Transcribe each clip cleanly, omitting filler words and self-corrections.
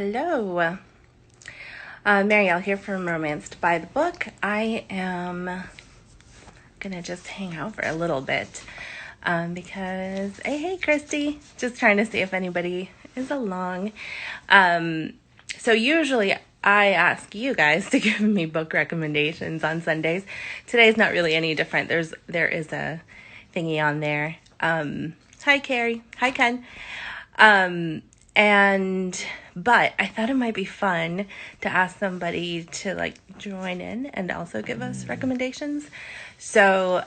Hello, Marielle here from Romanced by the Book. I am gonna just hang out for a little bit because, hey, Christy, just trying to see if anybody is along. So usually I ask you guys to give me book recommendations on Sundays. Today's not really any different. There is a thingy on there. Hi, Carrie. Hi, Ken. But I thought it might be fun to ask somebody to join in and also give us recommendations. So,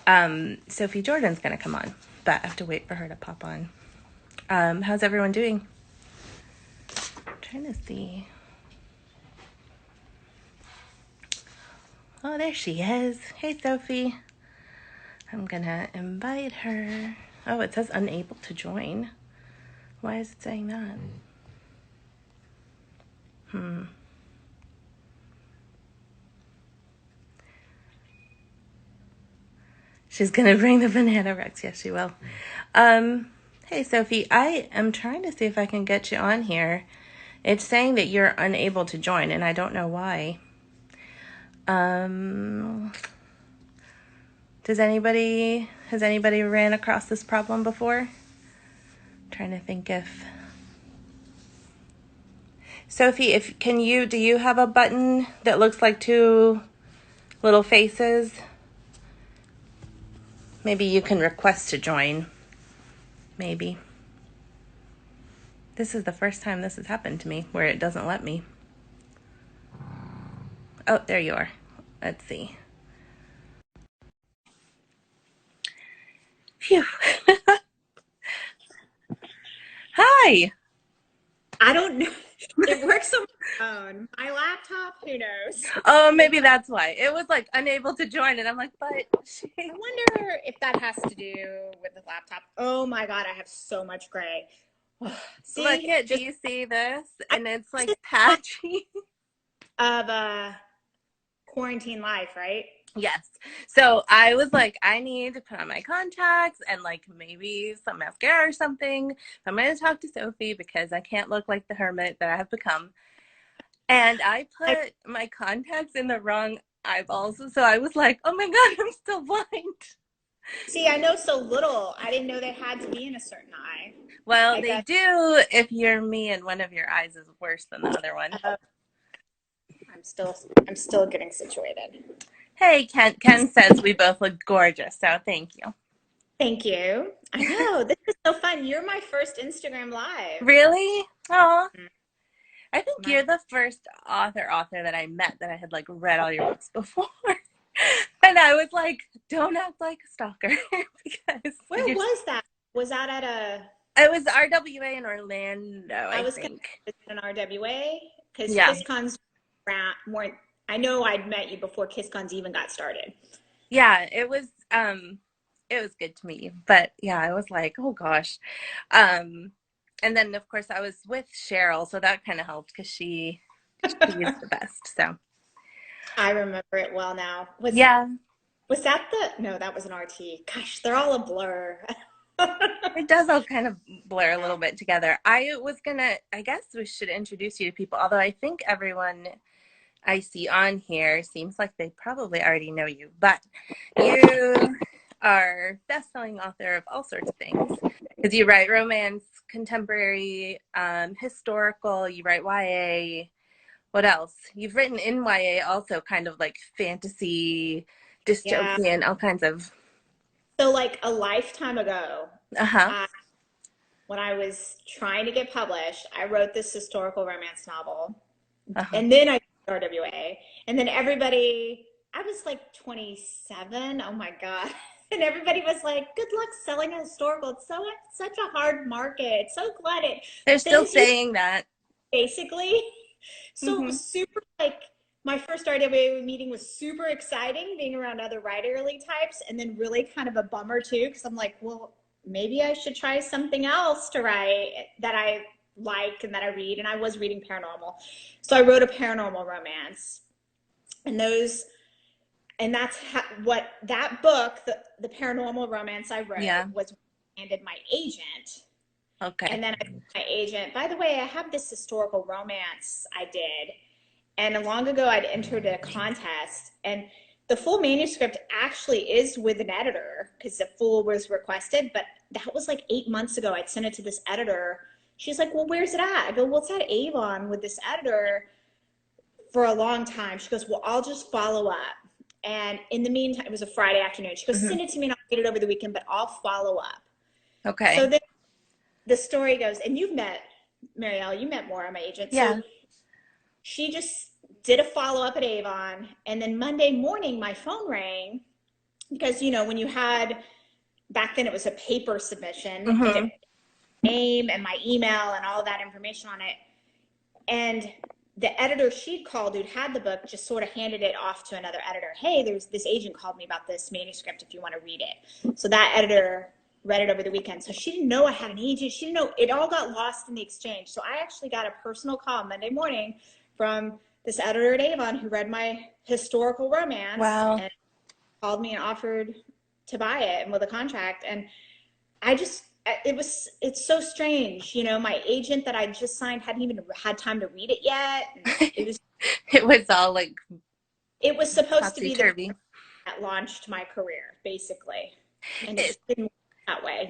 Sophie Jordan's gonna come on, but I have to wait for her to pop on. How's everyone doing? I'm trying to see. Oh, there she is. Hey, Sophie. I'm gonna invite her. Oh, it says unable to join. Why is it saying that? She's gonna bring the banana Rex. Yes, she will. Hey, Sophie. I am trying to see if I can get you on here. It's saying that you're unable to join, and I don't know why. Has anybody ran across this problem before? I'm trying to think if Sophie, do you have a button that looks like two little faces? Maybe you can request to join. Maybe. This is the first time this has happened to me where it doesn't let me. Oh, there you are. Let's see. Phew. Hi. I don't know. It works on my phone. My laptop, who knows? Oh, maybe that's why. It was unable to join, and I'm like, but I wonder if that has to do with the laptop. Oh my God, I have so much gray. Look See, at, do you see this? And it's patchy. of quarantine life, right? Yes. So I was like, I need to put on my contacts and maybe some mascara or something. I'm going to talk to Sophie because I can't look like the hermit that I have become. And I put my contacts in the wrong eyeballs. So I was like, oh my God, I'm still blind. See, I know so little. I didn't know they had to be in a certain eye. Well, I they guess do if you're me and one of your eyes is worse than the other one. I'm still getting situated. Hey, Ken says we both look gorgeous, so thank you. Thank you. I know, this is so fun. You're my first Instagram live. Really? Oh, I think My you're the first author that I met that I had read all your books before. And I was like, don't act like a stalker because Where was that? Was that at a it was RWA in Orlando, I I was going think. to visit an RWA because Yeah. KissCon's more. I know I'd met you before KissCon's even got started. Yeah, it was good to meet you. But yeah, I was like, oh gosh. And then of course I was with Cheryl, so that kind of helped because she's the best. So I remember it well now. yeah, Was that the no? That was an RT. Gosh, they're all a blur. it does all kind of blur a little bit together. I guess we should introduce you to people, although I think everyone I see on here seems like they probably already know you. But you are best-selling author of all sorts of things because you write romance, contemporary, historical, you write YA. What else? You've written in YA also kind of fantasy, Yeah. dystopian, all kinds of. So like a lifetime ago, Uh-huh. I, when I was trying to get published, I wrote this historical romance novel, Uh-huh. and then I did RWA, and then everybody. I was like 27. Oh my God. And everybody was like, good luck selling a historical. It's such a hard market. So glad it They're still things you saying that. basically. So it Mm-hmm. was super like my first RWA meeting was super exciting being around other writerly types and then really kind of a bummer too, because I'm like, well, maybe I should try something else to write that I like and that I read. And I was reading paranormal. So I wrote a paranormal romance. And those and that's what that book, the paranormal romance I wrote, Yeah. was handed my agent. Okay. And then I told my agent, by the way, I have this historical romance I did. And long ago, I'd entered a contest, and the full manuscript actually is with an editor because the full was requested. But that was like 8 months ago. I'd sent it to this editor. She's like, well, where's it at? I go, well, it's at Avon with this editor for a long time. She goes, well, I'll just follow up. And in the meantime, it was a Friday afternoon. She goes, Hmm. send it to me and I'll read it over the weekend, but I'll follow up. So Okay. then the story goes, and you've met Marielle, you met Maura, my agent. So Yeah. she just did a follow up at Avon. And then Monday morning, my phone rang because, when you had, back then it was a paper submission and Hmm. it name and my email and all of that information on it. And the editor she'd called who'd had the book just sort of handed it off to another editor. Hey, there's this agent called me about this manuscript if you want to read it. So that editor read it over the weekend. So she didn't know I had an agent. She didn't know. It all got lost in the exchange. So I actually got a personal call Monday morning from this editor at Avon who read my historical romance Wow. and called me and offered to buy it and with a contract. And I just, it's so strange. My agent that I just signed hadn't even had time to read it yet. And It was all like it was supposed to be the topsy-turvy. that launched my career, basically. And it It, just didn't work that way.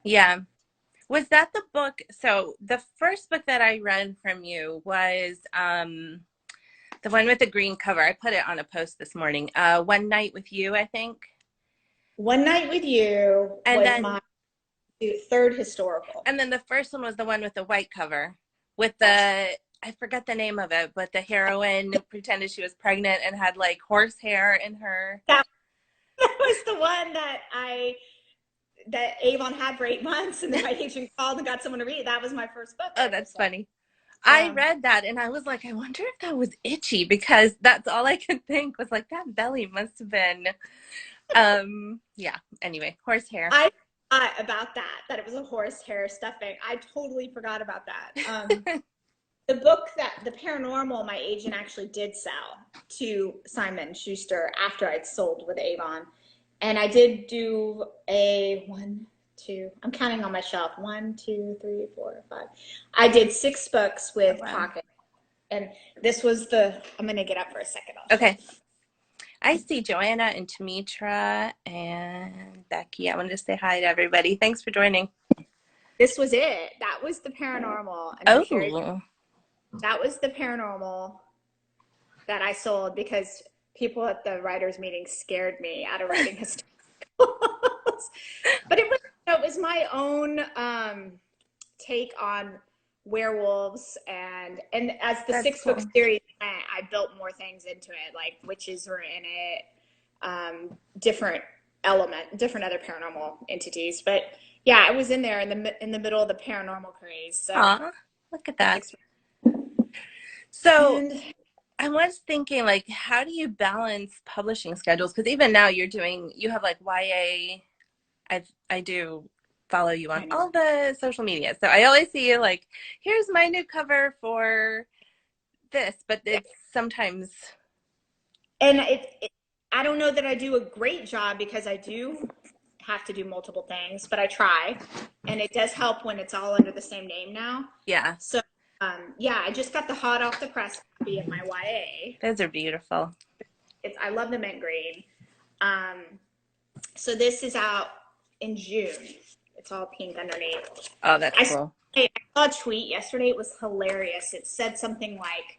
yeah. Was that the book? So the first book that I read from you was the one with the green cover. I put it on a post this morning. One Night with You, I think. One Night with You And was then my third historical. and then the first one was the one with the white cover with That's I forget the name of it, but the heroine pretended she was pregnant and had like horse hair in her. that, that was the one that Avon had for 8 months, and then my agent called and got someone to read it. That was my first book. Oh, I that's just like, funny. I read that and I was like, I wonder if that was itchy because that's all I could think was like that belly must have been yeah, anyway, horsehair. I forgot about that it was a horsehair stuffing. I totally forgot about that. The book that the Paranormal, my agent actually did sell to Simon Schuster after I'd sold with Avon. And I did do a one, two, I'm counting on my shelf. 1, 2, 3, 4, 5. I did 6 books Oh, with wow. Pocket. And this was I'm going to get up for a second. Okay. I see Joanna and Tamitra and Becky. I wanted to say hi to everybody. Thanks for joining. This was it. That was the Paranormal. And Oh, that was the Paranormal that I sold because people at the writers meeting scared me out of writing historicals. But it was my own take on werewolves and as the that's 6-book cool. series I built more things into it, like witches were in it, different other paranormal entities. But yeah, I was in there in the middle of the paranormal craze. So Aw, look at that. So and I was thinking, like, how do you balance publishing schedules? Because even now you have like YA. I do follow you on I know. all the social media. So I always see you like, here's my new cover for this, but it's sometimes, And I don't know that I do a great job because I do have to do multiple things, but I try. And it does help when it's all under the same name now. yeah, So, yeah, I just got the hot off the press copy of my YA. those are beautiful. I love the mint green. So this is out in June. It's all pink underneath. Oh, that's cool. I saw a tweet yesterday. It was hilarious. It said something like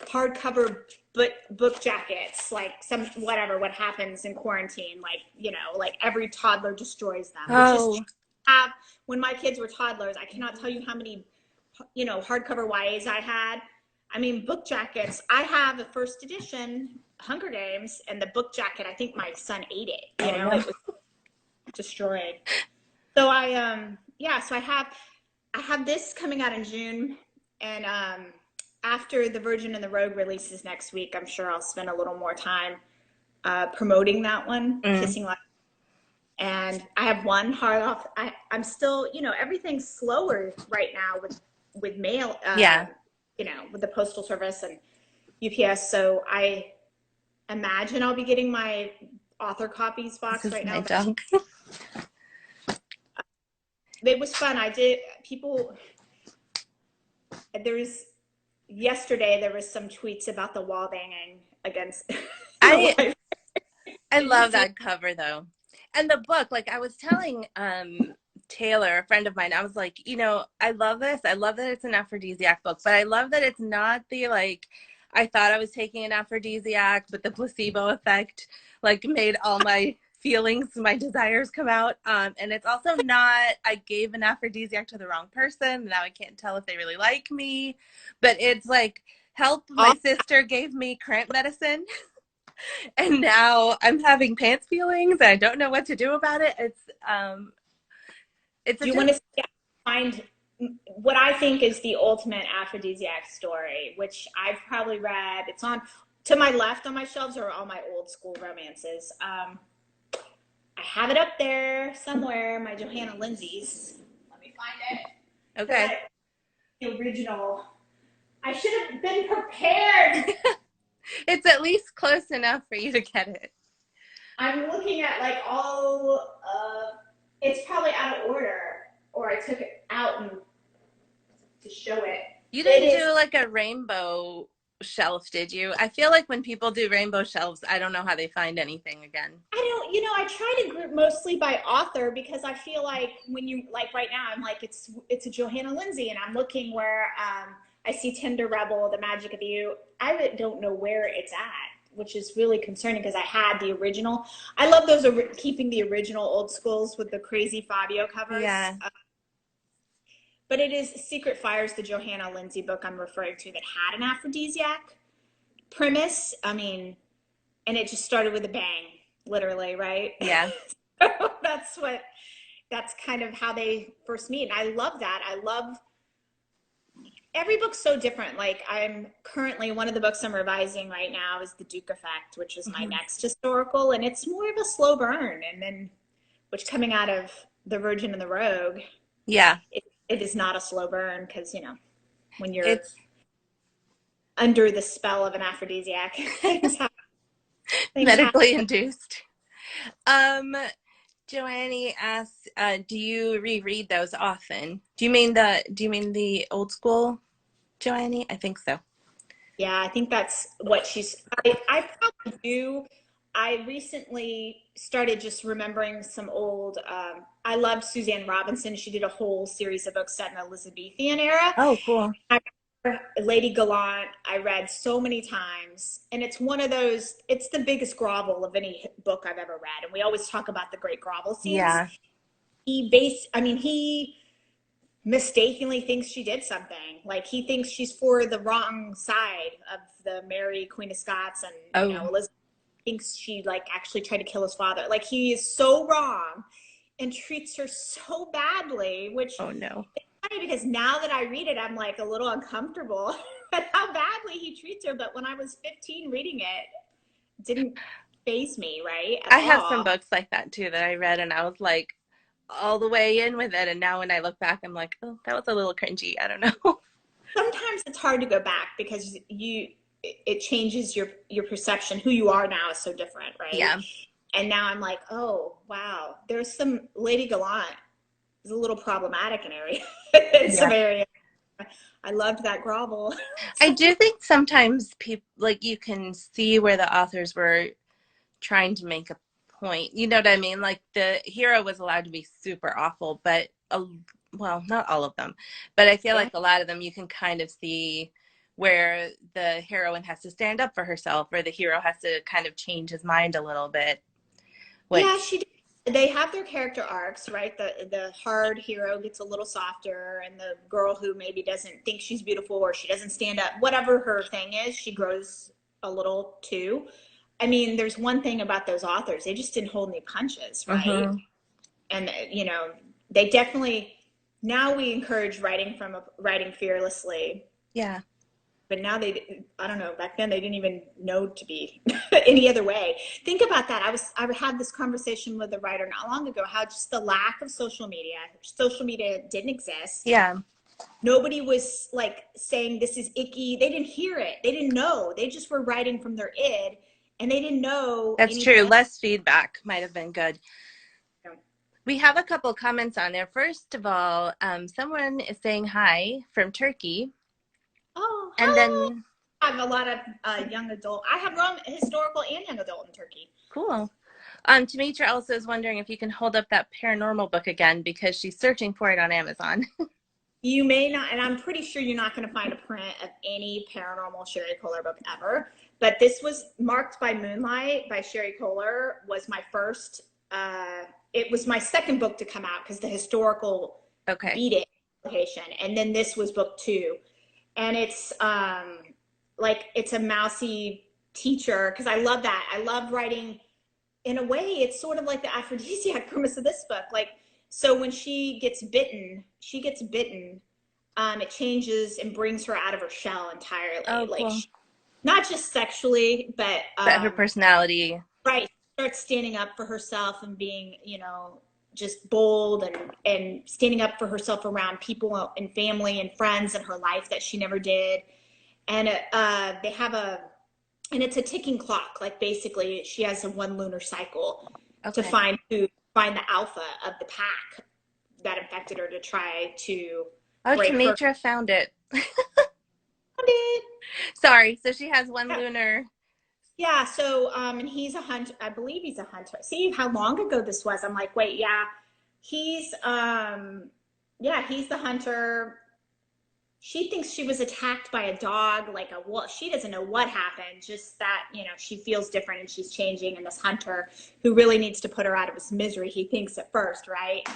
hardcover book jackets, like what happens in quarantine, like every toddler destroys them, which Oh, is when my kids were toddlers. I cannot tell you how many hardcover YAs I had. I mean, book jackets. I have a first edition Hunger Games, and the book jacket, I think my son ate it. no. It was destroyed. So so I have this coming out in June, and after The Virgin and the Rogue releases next week, I'm sure I'll spend a little more time promoting that one, Kissing Life. And I have one hard off. I'm still, everything's slower right now with mail, Yeah. with the Postal Service and UPS. So I imagine I'll be getting my author copies box This is right my now. dog. it was fun. I did, people, yesterday there was some tweets about the wall banging against the I life. I Did you love see? that cover though. And the book, like I was telling Taylor, a friend of mine, I was like, you know, I love this. I love that it's an aphrodisiac book, but I love that it's not the like I thought I was taking an aphrodisiac, but the placebo effect like made all my feelings, my desires come out. And it's also not I gave an aphrodisiac to the wrong person. Now I can't tell if they really like me. But it's like help, my sister gave me cramp medicine and now I'm having pants feelings. I don't know what to do about it. It's Do a you want to find what I think is the ultimate aphrodisiac story, which I've probably read? It's on to my left on my shelves are all my old school romances. I have it up there somewhere, my Johanna Lindsay's. Let me find it. okay. The original. I should have been prepared. It's at least close enough for you to get it. I'm looking at like all of, it's probably out of order, or I took it out and to show it. You It didn't is, do like a rainbow shelf, did you? I feel like when people do rainbow shelves, I don't know how they find anything again. I don't, I try to group mostly by author because I feel like when you, like right now, I'm like, it's a Johanna Lindsay and I'm looking where I see Tinder Rebel, The Magic of You. I don't know where it's at, which is really concerning because I had the original. I love those, keeping the original old schools with the crazy Fabio covers. Yeah. But it is Secret Fires, the Johanna Lindsay book I'm referring to that had an aphrodisiac premise. I mean, and it just started with a bang, literally, right? Yeah. That's kind of how they first meet. And I love that. I love every book's so different. Like I'm currently, one of the books I'm revising right now is The Duke Effect, which is my next historical. And it's more of a slow burn. And then, which coming out of The Virgin and the Rogue. Yeah. It is not a slow burn because, when you're It's under the spell of an aphrodisiac, things medically induced. Joanne asks, do you reread those often? Do you mean the old school, Joanne? I think so. Yeah, I think that's what I probably do. I recently started just remembering some old, I loved Suzanne Robinson. She did a whole series of books set in the Elizabethan era. Oh, cool. Lady Gallant, I read so many times. And it's one of those, it's the biggest grovel of any book I've ever read. And we always talk about the great grovel scenes. Yeah. He mistakenly thinks she did something. Like he thinks she's for the wrong side of the Mary, Queen of Scots, and Elizabeth thinks she like actually tried to kill his father. Like he is so wrong and treats her so badly, which oh no. It's funny because now that I read it, I'm like a little uncomfortable at how badly he treats her. But when I was 15 reading it didn't faze me, right? I have some books like that too that I read and I was like all the way in with it, and now when I look back I'm like, oh, that was a little cringy. I don't know. Sometimes it's hard to go back because it changes your perception. Who you are now is so different, right? Yeah. And now I'm like, oh wow, there's some Lady Gallant is a little problematic in some areas. I loved that grovel. I do think sometimes people like you can see where the authors were trying to make a point. You know what I mean? Like the hero was allowed to be super awful, but well, not all of them, but I feel like a lot of them you can kind of see where the heroine has to stand up for herself, or the hero has to kind of change his mind a little bit. Which, yeah, they have their character arcs, right? The hard hero gets a little softer, and the girl who maybe doesn't think she's beautiful or she doesn't stand up, whatever her thing is, she grows a little too. I mean, there's one thing about those authors, they just didn't hold any punches, right? And they definitely, now we encourage writing fearlessly. Yeah. But now I don't know, back then they didn't even know to be any other way. Think about that. I had this conversation with a writer not long ago, how just the lack of social media didn't exist. Yeah. Nobody was like saying this is icky. They didn't hear it. They didn't know. They just were writing from their id, and they didn't know. That's true. Less feedback might have been good. We have a couple comments on there. First of all, someone is saying hi from Turkey. Oh, And hello. then, I have a lot of young adult. I have historical and young adult in Turkey. cool. Demetra also is wondering if you can hold up that paranormal book again because she's searching for it on Amazon. You may not, and I'm pretty sure you're not going to find a print of any paranormal Sherry Kohler book ever. But this was Marked by Moonlight by Sherry Kohler. Was my first. It was my second book to come out because the historical Okay. beat it location, and then this was book 2, and it's like it's a mousy teacher because I love that. I love writing. In a way, it's sort of like the aphrodisiac premise of this book. Like, so when she gets bitten, it changes and brings her out of her shell entirely. Oh, Like, cool. not just sexually, but Her personality. right, starts standing up for herself and being, just bold and standing up for herself around people and family and friends in her life that she never did. And they have and it's a ticking clock. Like, basically, she has a 1 lunar cycle to find the alpha of the pack that infected her to try to break her. Demetra found it. Sorry. So she has 1 lunar. Yeah. So, and he's a hunter. I believe he's a hunter. See how long ago this was? I'm like, wait, yeah, he's he's the hunter. She thinks she was attacked by a dog, like a wolf. She doesn't know what happened, just that, she feels different and she's changing. And this hunter who really needs to put her out of his misery, he thinks at first, right?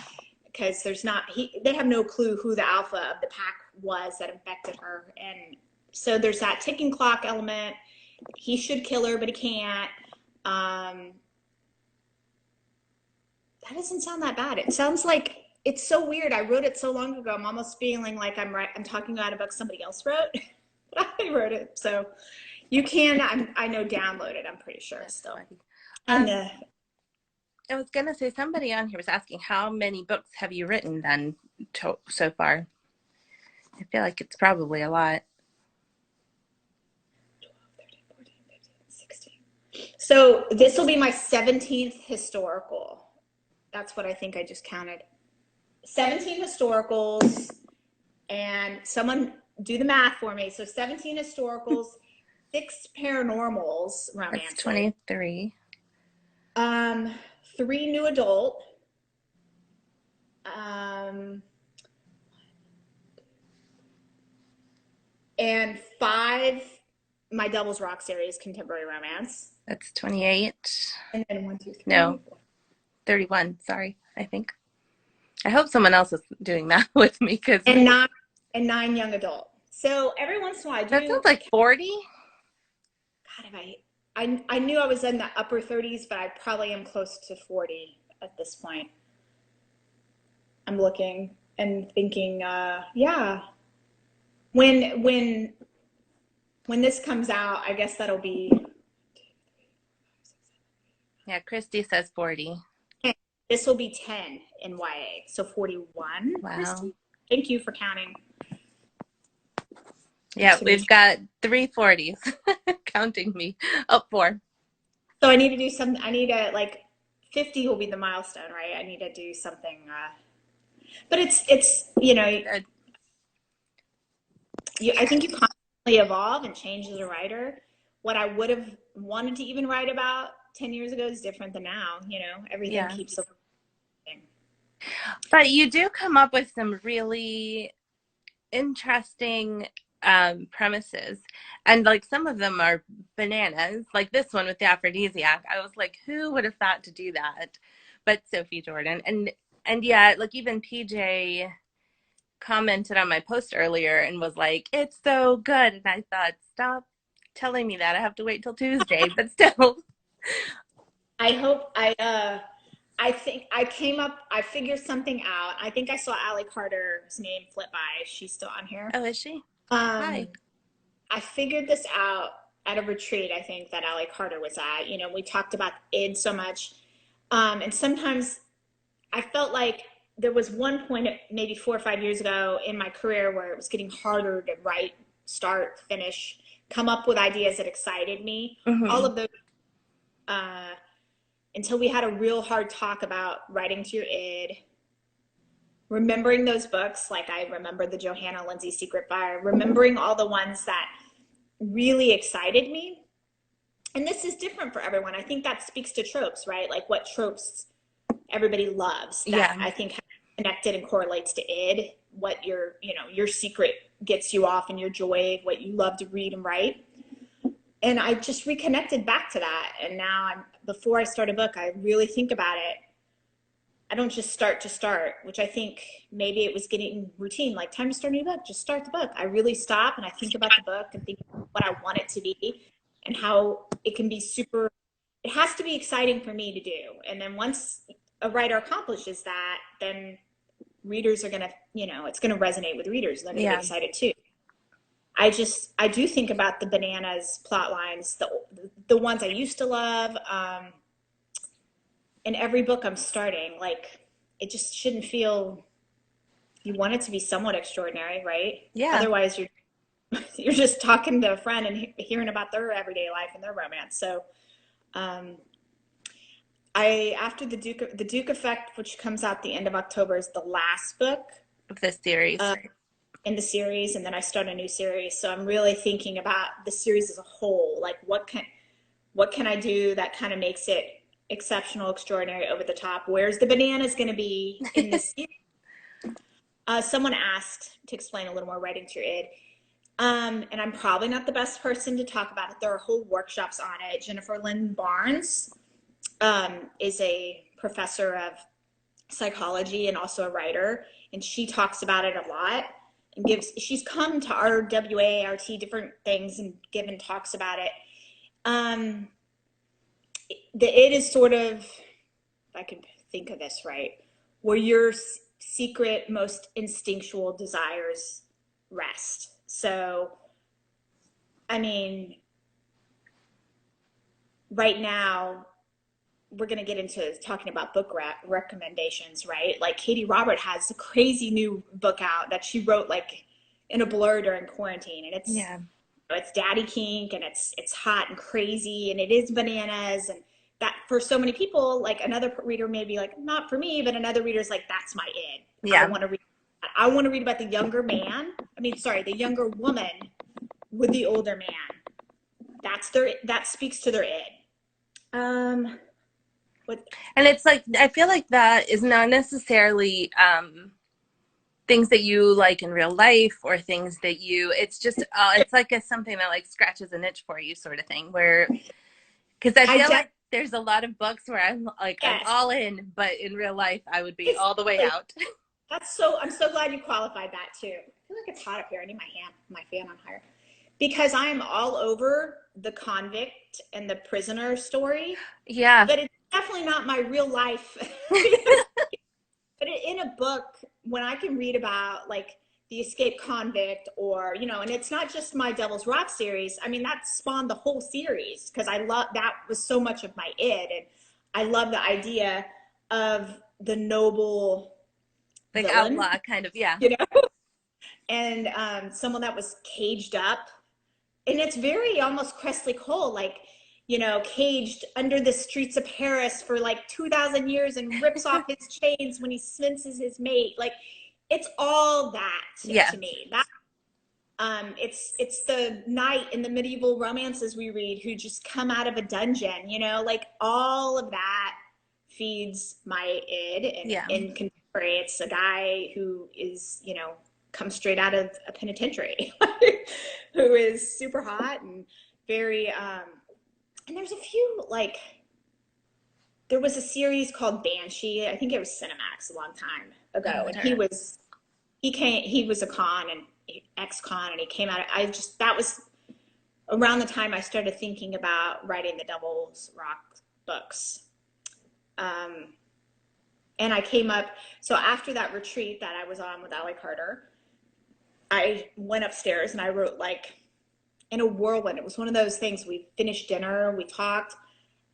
Because they have no clue who the alpha of the pack was that infected her. And so there's that ticking clock element. He should kill her, but he can't. That doesn't sound that bad. It sounds like, it's so weird. I wrote it so long ago. I'm almost feeling like I'm talking about a book somebody else wrote. But I wrote it. So you can, I know, download it, I'm pretty sure. Still. And I was going to say, somebody on here was asking, how many books have you written then so far? I feel like it's probably a lot. 12, 13, 14, 15, 16. So this will be my 17th historical. That's what I think I just counted. 17 historicals, and someone do the math for me. So 17 historicals, 6 paranormals, romance. That's 23. 3 new adult. And 5 my Devil's Rock series contemporary romance. That's 28. And then 1, 2, 3. No, 31. Sorry, I think. I hope someone else is doing that with me, because and 9 young adult. So every once in a while, that sounds like 40. God, I knew I was in the upper 30s, but I probably am close to 40 at this point. I'm looking and thinking, yeah. When this comes out, I guess that'll be. Yeah, Christy says 40. This will be 10 in YA, so 41. Wow. Christy, thank you for counting. Yeah, we've got 3 40s counting me. Oh, 4. So I need to do something. I need to, like, 50 will be the milestone, right? I need to do something. But it's I think you constantly evolve and change as a writer. What I would have wanted to even write about 10 years ago is different than now. Everything keeps evolving. But you do come up with some really interesting premises, and like some of them are bananas, like this one with the aphrodisiac. I was like, who would have thought to do that? But Sophie Jordan, and yeah, like even PJ commented on my post earlier and was like, it's so good, and I thought, stop telling me that, I have to wait till Tuesday. But still, I think I figured something out. I think I saw Allie Carter's name flip by. She's still on here. Oh, is she? Hi. I figured this out at a retreat, I think, that Allie Carter was at. We talked about id so much. And sometimes I felt like there was one point, maybe 4 or 5 years ago in my career, where it was getting harder to write, start, finish, come up with ideas that excited me. Mm-hmm. All of those until we had a real hard talk about writing to your id, remembering those books. Like I remember the Johanna Lindsay Secret Fire, remembering all the ones that really excited me. And this is different for everyone. I think that speaks to tropes, right? Like what tropes everybody loves that I think connected and correlates to id, what your secret gets you off and your joy, what you love to read and write. And I just reconnected back to that. And now before I start a book, I really think about it. I don't just start to start, which I think maybe it was getting routine, like time to start a new book, just start the book. I really stop and I think about the book and think what I want it to be and how it can be it has to be exciting for me to do. And then once a writer accomplishes that, then readers are going to, it's going to resonate with readers. They're going to be excited too. I do think about the bananas plot lines, the ones I used to love. In every book I'm starting, like it just shouldn't feel, you want it to be somewhat extraordinary, right? Yeah. Otherwise you're just talking to a friend and hearing about their everyday life and their romance. So after the Duke Effect, which comes out the end of October, is the last book of this series. In the series, and then I start a new series. So I'm really thinking about the series as a whole. Like what can I do that kind of makes it exceptional, extraordinary, over the top? Where's the bananas going to be in the series? Someone asked to explain a little more writing to your id. And I'm probably not the best person to talk about it. There are whole workshops on it. Jennifer Lynn Barnes is a professor of psychology and also a writer, and she talks about it a lot and she's come to our WART different things and given talks about it. The id is sort of, if I can think of this right, where your secret, most instinctual desires rest. So, I mean, right now, we're going to get into talking about book recommendations, right? Like Katie Robert has a crazy new book out that she wrote like in a blur during quarantine. And it's daddy kink and it's hot and crazy and it is bananas. And that for so many people, like another reader may be like, not for me, but another reader's like, that's my id. Yeah. I want to read about the younger younger woman with the older man. That speaks to their id. And it's like, I feel like that is not necessarily things that you like in real life or things that it's just, it's like something that like scratches an itch for you sort of thing, where, because I feel like there's a lot of books where I'm like, I'm all in, but in real life, I would be all the way out. I'm so glad you qualified that too. I feel like it's hot up here. I need my fan on higher. Because I am all over the convict and the prisoner story. Yeah. But it's definitely not my real life. But in a book, when I can read about like the escaped convict or, and it's not just my Devil's Rock series. I mean, that spawned the whole series because that was so much of my id. And I love the idea of the noble like villain, outlaw kind of, yeah. And someone that was caged up. And it's very almost Cressley Cole, like, caged under the streets of Paris for like 2,000 years and rips off his chains when he senses his mate. Like, it's all that to me. That it's the knight in the medieval romances we read who just come out of a dungeon, like all of that feeds my id. And in contemporary, it's a guy who is, comes straight out of a penitentiary who is super hot and very and there's a few, like, there was a series called Banshee. I think it was Cinemax a long time ago. And he was a con and ex-con, and he came out. That was around the time I started thinking about writing the Devil's Rock books. And I came up, so after that retreat that I was on with Allie Carter, I went upstairs and I wrote like in a whirlwind. It was one of those things. We finished dinner, we talked,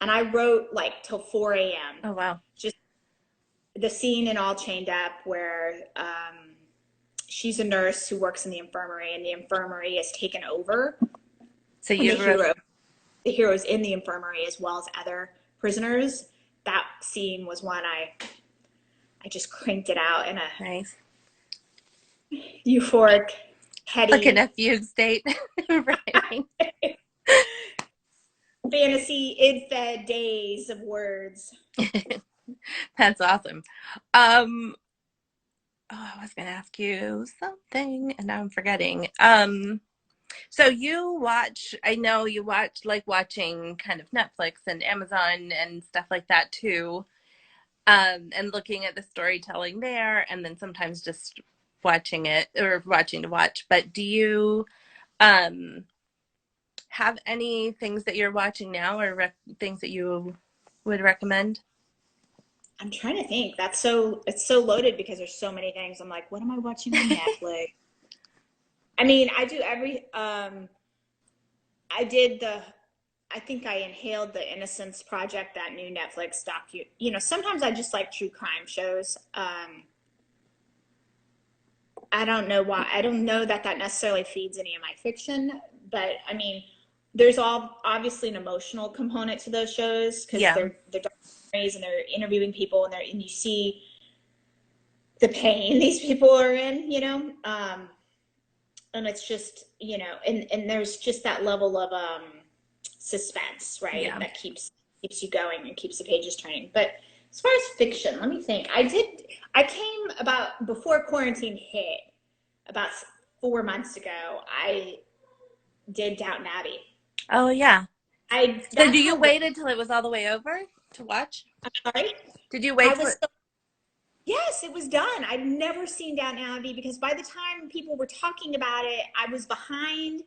and I wrote like till 4 a.m. Oh, wow. Just the scene in All Chained Up where she's a nurse who works in the infirmary, and the infirmary is taken over. So the heroes in the infirmary as well as other prisoners. that scene was one I just cranked it out in a Nice. euphoric, Like in a heady fugue state. Right. fantasy-fed days of words. That's awesome. Um, oh, I was gonna ask you something and now I'm forgetting. So you watch, I know you watch like watching kind of Netflix and Amazon and stuff like that too. And looking at the storytelling there and then sometimes just watching it or watching to watch. But do you um have any things that you're watching now or things that you would recommend? I'm trying to think. It's so loaded because there's so many things. I'm like, what am I watching on Netflix? I mean, I do every I did the I think I inhaled the Innocence Project, that new Netflix docu. Sometimes I just like true crime shows. I don't know why. I don't know that that necessarily feeds any of my fiction, but I mean, there's all obviously an emotional component to those shows because Yeah. they're documentaries and they're interviewing people and you see the pain these people are in, and it's just and there's just that level of suspense, right? Yeah. That keeps you going and keeps the pages turning. But as far as fiction, let me think. I came about before quarantine hit, about 4 months ago. I did Downton Abbey. Oh yeah. I So do That's you how good. wait until it was all the way over to watch? I'm sorry. Did you I wait till was it? so Yes, it was done. I'd never seen Downton Abbey because by the time people were talking about it, I was behind,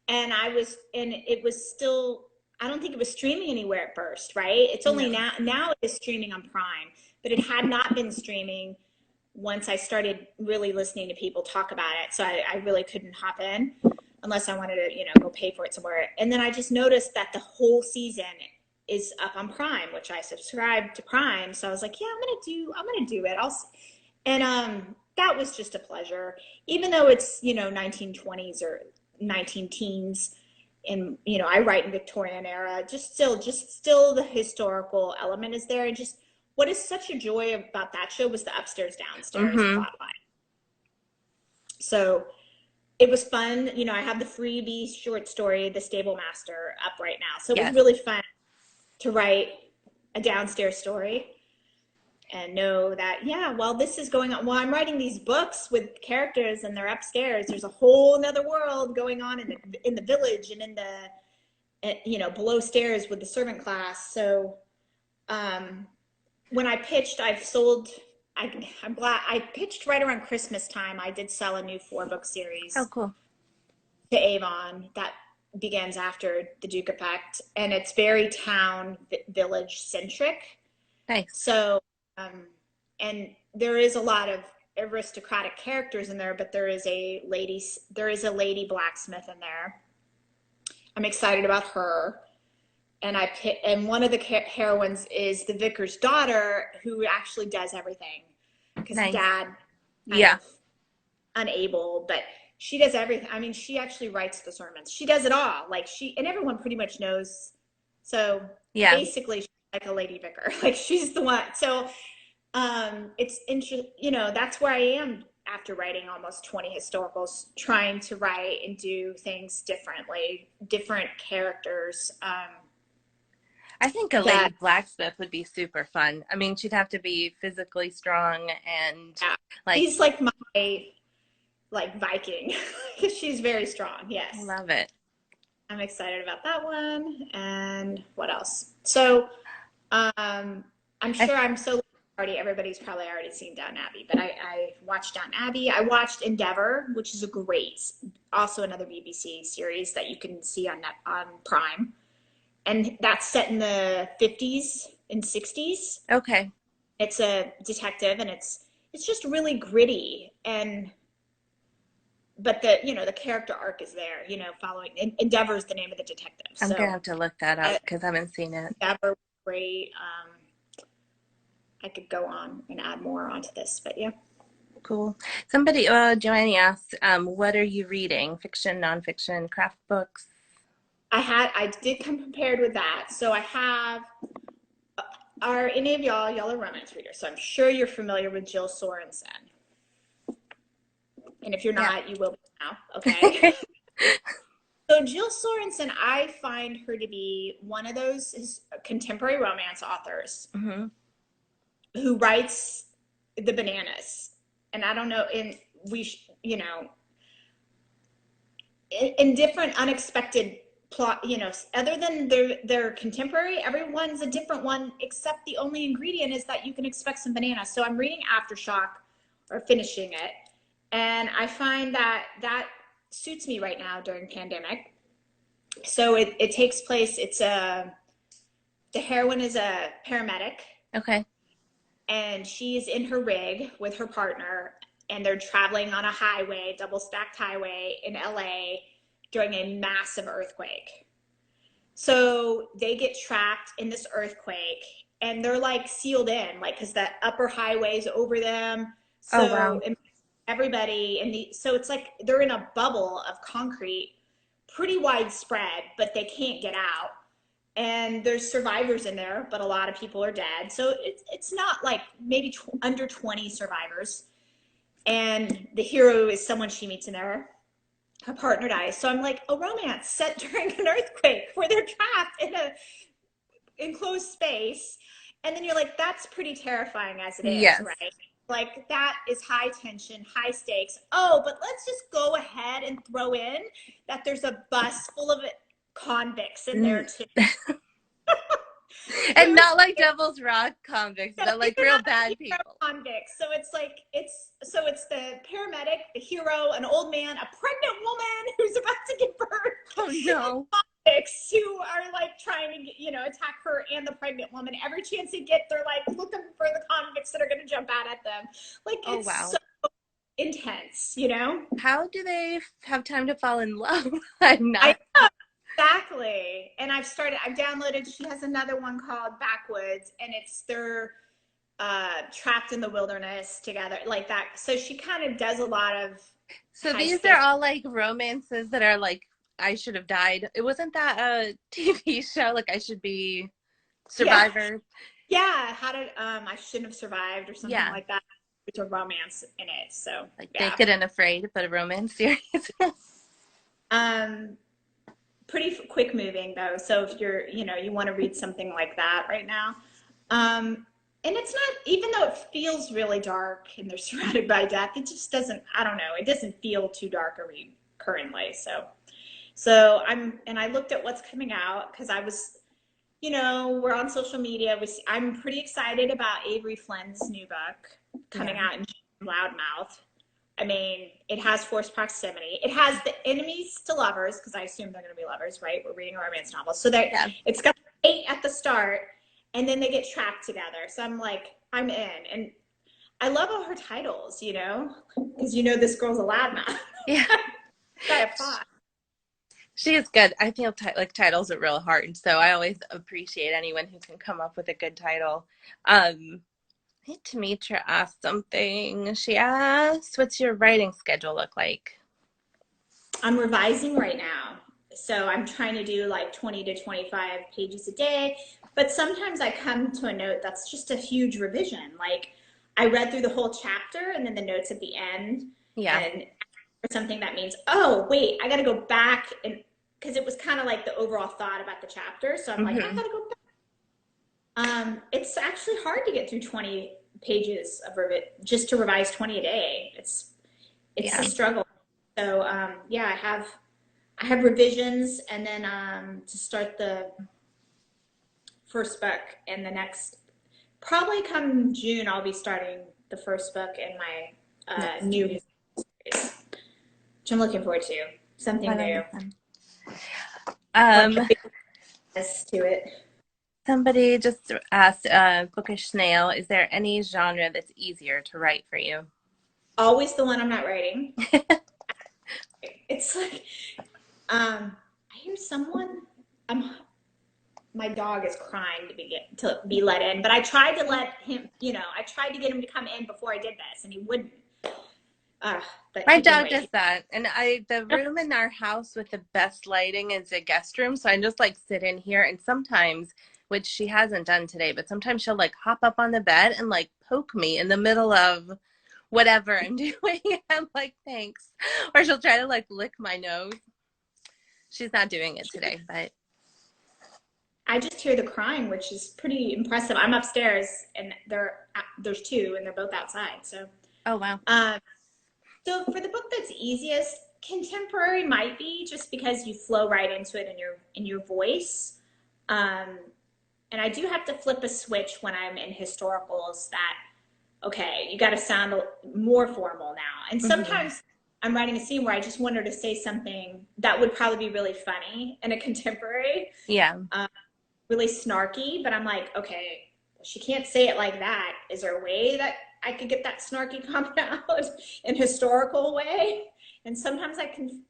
and it was still. I don't think it was streaming anywhere at first, right? It's only No. now it is streaming on Prime, but it had not been streaming once I started really listening to people talk about it. So I really couldn't hop in unless I wanted to, go pay for it somewhere. And then I just noticed that the whole season is up on Prime, which I subscribed to Prime. So I was like, yeah, I'm gonna do it. And that was just a pleasure, even though it's 1920s or 19 teens, and I write in Victorian era. Just still the historical element is there, and just what is such a joy about that show was the upstairs downstairs Mm-hmm. plot line. So it was fun. I have the freebie short story, The Stable Master, up right now. So it was Yes. really fun to write a downstairs story and know that, yeah, while this is going on, while I'm writing these books with characters and they're upstairs, there's a whole another world going on in the village and in the below stairs with the servant class. So when I pitched, I've sold. I'm glad I pitched right around Christmas time. I did sell a new 4-book Oh, series cool. to Avon that begins after the Duke Effect, and it's very town village centric. Nice. So, and there is a lot of aristocratic characters in there, but there is a lady blacksmith in there. I'm excited about her. And one of the heroines is the vicar's daughter, who actually does everything because Nice. dad kind Yeah. of unable, but she does everything. I mean, she actually writes the sermons. She does it all. And everyone pretty much knows. So Yeah. basically, she's like a lady vicar. Like she's the one. So it's interesting. That's where I am after writing almost 20 historicals, trying to write and do things differently, different characters. I think a lady That blacksmith would be super fun. I mean, she'd have to be physically strong and Yeah, like, she's like my Viking. She's very strong. I Yes. love it. I'm excited about that one. And what else? So, I'm I, sure everybody's probably already seen Downton Abbey, but I watched Downton Abbey. I watched Endeavour, which is also another BBC series that you can see on Prime. And that's set in the 50s and 60s. okay. It's a detective, and it's just really gritty, but the character arc is there, following Endeavor is the name of the detective. I'm gonna So have to look that up because I haven't seen it. Endeavor was great. I could go on and add more onto this, but yeah. Cool. Joanne asked, what are you reading? Fiction, nonfiction, craft books? I did come prepared with that. So I have are any of y'all are romance readers, so I'm sure you're familiar with Jill Sorensen. And if you're Yeah. not, you will be now. Okay. So Jill Sorensen, I find her to be one of those contemporary romance authors Mm-hmm. who writes the bananas. And I don't know, in you know, in different unexpected plot, you know, other than their contemporary, everyone's a different one, except the only ingredient is that you can expect some bananas. So I'm reading Aftershock, or finishing it, and I find that that suits me right now during pandemic. So it takes place, the heroine is a paramedic, Okay. and she's in her rig with her partner, and they're traveling on a highway, double stacked highway in LA during a massive earthquake. So they get trapped in this earthquake, and they're like sealed in, like, because that upper highway's over them. Oh, wow. So everybody in the, so it's like they're in a bubble of concrete, pretty widespread, but they can't get out. And there's survivors in there, but a lot of people are dead. So it's not like maybe under 20 survivors. And the hero is someone she meets in there. Her partner dies. So I'm like, a romance set during an earthquake where they're trapped in a enclosed space. And then you're like, that's pretty terrifying as it is, Yes. right? Like, that is high tension, high stakes. Oh, but let's just go ahead and throw in that there's a bus full of convicts in there too. And not like Devil's Rock convicts, No, but these like are real not bad hero people. convicts. So it's like it's the paramedic, the hero, an old man, a pregnant woman who's about to give birth. Oh no. Convicts who are like trying to attack her and the pregnant woman. Every chance they get, they're like looking for the convicts that are going to jump out at them. Like, Oh it's wow. so intense, you know. How do they have time to fall in love? I'm I not. know. Exactly. And I've downloaded, she has another one called Backwoods, and it's they're trapped in the wilderness together, like that. So she kind of does a lot of So high these are stakes. all like romances that are like I should have died. It wasn't that a TV show like I should be Yeah. Survivor? Yeah. How did I shouldn't have survived, or something Yeah. like that. There's a romance in it. So Like yeah. Naked and Afraid, but a romance series. Um Pretty quick moving though. So if you're, you want to read something like that right now. And it's not, even though it feels really dark and they're surrounded by death, it just doesn't, I don't know, it doesn't feel too dark a read currently. So and I looked at what's coming out, because I was, we're on social media. I'm pretty excited about Avery Flynn's new book coming Yeah. out in June, Loudmouth. I mean, it has forced proximity. It has the enemies to lovers, because I assume they're going to be lovers, right? We're reading a romance novel. So Yeah. it's got 8 at the start, and then they get trapped together. So I'm like, I'm in. And I love all her titles, because this girl's a loudmouth. Yeah. Got a thought. She is good. I feel like titles are real hard, so I always appreciate anyone who can come up with a good title. I think Demetra asked something. She asked, "What's your writing schedule look like?" I'm revising right now. So I'm trying to do like 20 to 25 pages a day. But sometimes I come to a note that's just a huge revision. Like, I read through the whole chapter, and then the notes at the end. Yeah. And for something that means, oh, wait, I got to go back. And because it was kind of like the overall thought about the chapter. So I'm like, I got to go back. It's actually hard to get through 20 pages of just to revise 20 a day. It's Yeah. a struggle. So yeah, I have revisions, and then to start the first book, and the next, probably come June, I'll be starting the first book in my new series, which I'm looking forward to. Something new. To it. Somebody just asked, Bookish Snail, is there any genre that's easier to write for you? Always the one I'm not writing. It's like, I hear someone. My dog is crying to be let in, but I tried to let him. I tried to get him to come in before I did this, and he wouldn't. But My dog does that, and the room in our house with the best lighting is a guest room, so I just like sit in here, and sometimes which she hasn't done today, but sometimes she'll like hop up on the bed and like poke me in the middle of whatever I'm doing. I'm like, thanks. Or she'll try to like lick my nose. She's not doing it today, but I just hear the crying, which is pretty impressive. I'm upstairs, and there's two, and they're both outside. So, oh wow. So for the book that's easiest, contemporary might be just because you flow right into it in your voice. And I do have to flip a switch when I'm in historicals that, okay, you got to sound more formal now. And sometimes I'm writing a scene where I just want her to say something that would probably be really funny in a contemporary. Yeah. Really snarky, but I'm like, okay, she can't say it like that. Is there a way that I could get that snarky comment out in historical way? And sometimes I can,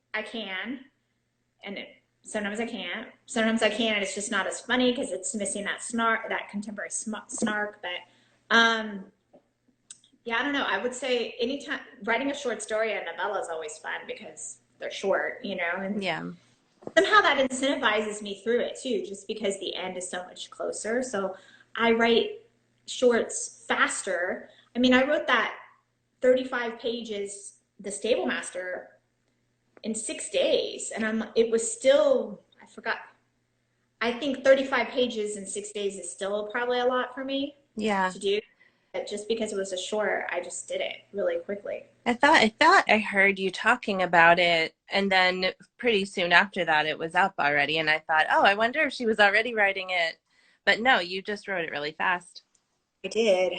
and sometimes I can't. Sometimes I can, and it's just not as funny because it's missing that that contemporary snark. But yeah, I don't know. I would say anytime writing a short story, a novella is always fun because they're short, you know. And yeah. Somehow that incentivizes me through it too, just because the end is so much closer. So I write shorts faster. I mean, I wrote that 35 pages, The Stable Master, in 6 days, and it was still, I forgot. I think 35 pages in 6 days is still probably a lot for me to do. But just because it was a short, I just did it really quickly. I thought I heard you talking about it, and then pretty soon after that it was up already, and I thought, oh, I wonder if she was already writing it. But no, you just wrote it really fast. I did.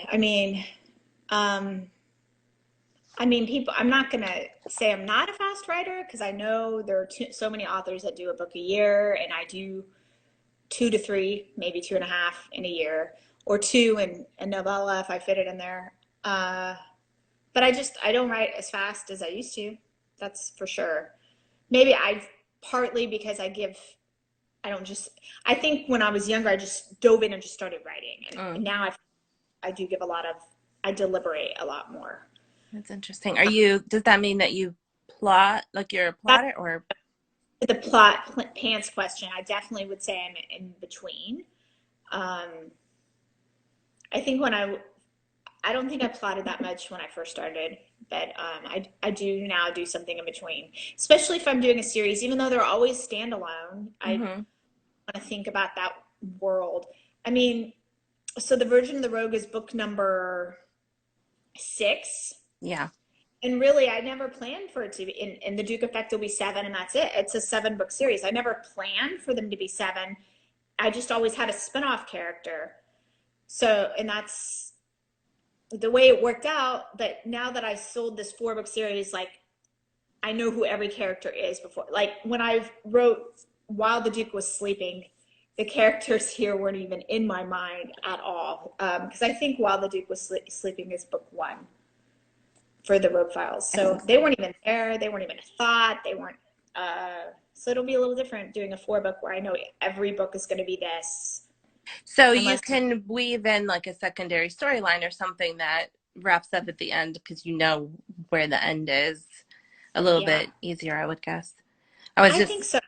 People, I'm not going to say I'm not a fast writer because I know there are so many authors that do a book a year, and I do 2 to 3, maybe 2.5 in a year, or 2 in a novella if I fit it in there. But I don't write as fast as I used to. That's for sure. Maybe partly because I think when I was younger, I just dove in and just started writing. And now I do give I deliberate a lot more. That's interesting. Does that mean that you plot, like you're a plotter, or? The plot pants question, I definitely would say I'm in between. I think I don't think I plotted that much when I first started, but I do now do something in between, especially if I'm doing a series, even though they're always standalone. I want to think about that world. I mean, so The Virgin and the Rogue is book number 6. Yeah. And really, I never planned for it to be, and The Duke Effect will be 7, and that's it. It's a 7-book series. I never planned for them to be 7. I just always had a spinoff character. So, and that's the way it worked out. But now that I sold this 4-book series, like, I know who every character is before. Like, when I wrote While the Duke Was Sleeping, the characters here weren't even in my mind at all. Because I think While the Duke Was Sleeping is book 1. For the Rogue Files. So they weren't even there. They weren't even a thought. They weren't. So it'll be a little different doing a 4-book where I know every book is going to be this. So you can weave in like a secondary storyline or something that wraps up at the end because you know where the end is a little bit easier, I would guess. I think so.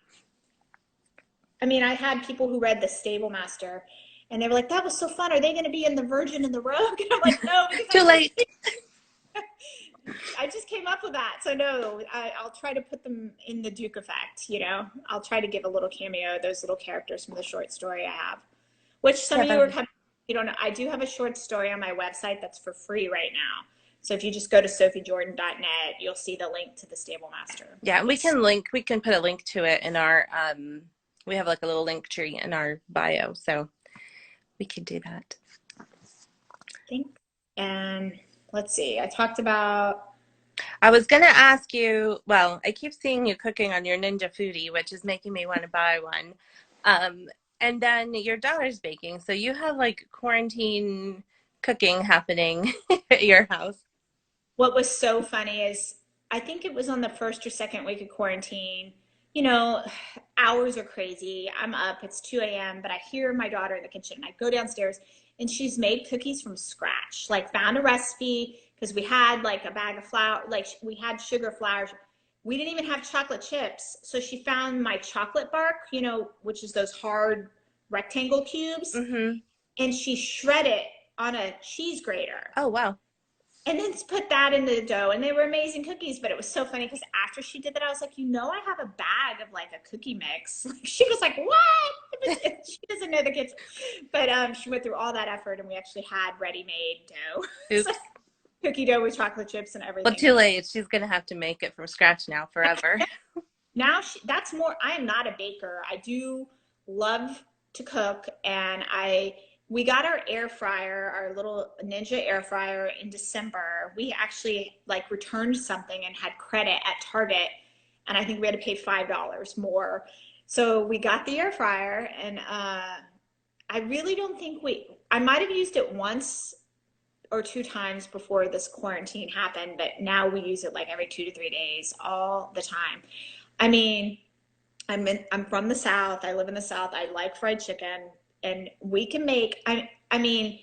I mean, I had people who read The Stable Master and they were like, that was so fun. Are they going to be in The Virgin and the Rogue? And I'm like, no. Too late. I just came up with that. So no, I'll try to put them in The Duke Effect, you know. I'll try to give a little cameo, those little characters from the short story I have. Which some of you are coming, you don't know. I do have a short story on my website that's for free right now. So if you just go to sophiejordan.net, you'll see the link to The Stable Master. Yeah, we can put a link to it in our, we have like a little link tree in our bio. So we can do that. Thanks. And let's see, I was going to ask you, well, I keep seeing you cooking on your Ninja Foodie, which is making me want to buy one. And then your daughter's baking. So you have like quarantine cooking happening at your house. What was so funny is I think it was on the first or second week of quarantine. You know, hours are crazy. I'm up, it's 2 a.m., but I hear my daughter in the kitchen. I go downstairs and she's made cookies from scratch, like found a recipe because we had like a bag of flour, like we had sugar flour. We didn't even have chocolate chips. So she found my chocolate bark, you know, which is those hard rectangle cubes, Mm-hmm. and she shred it on a cheese grater. Oh, wow. And then put that in the dough, and they were amazing cookies. But it was so funny because after she did that, I was like, I have a bag of like a cookie mix. She was like, "What?" She doesn't know the kids, but she went through all that effort, and we actually had ready-made dough, so Oops. cookie dough with chocolate chips and Well, everything. too late. She's going to have to make it from scratch now forever. Now that's more. I am not a baker. I do love to cook, and we got our air fryer, our little Ninja air fryer in December. We actually like returned something and had credit at Target, and I think we had to pay $5 more. So we got the air fryer, and I really don't think I might have used it once or two times before this quarantine happened, but now we use it like every 2 to 3 days, all the time. I mean, I'm from the South. I live in the South. I like fried chicken, and we can make. I mean,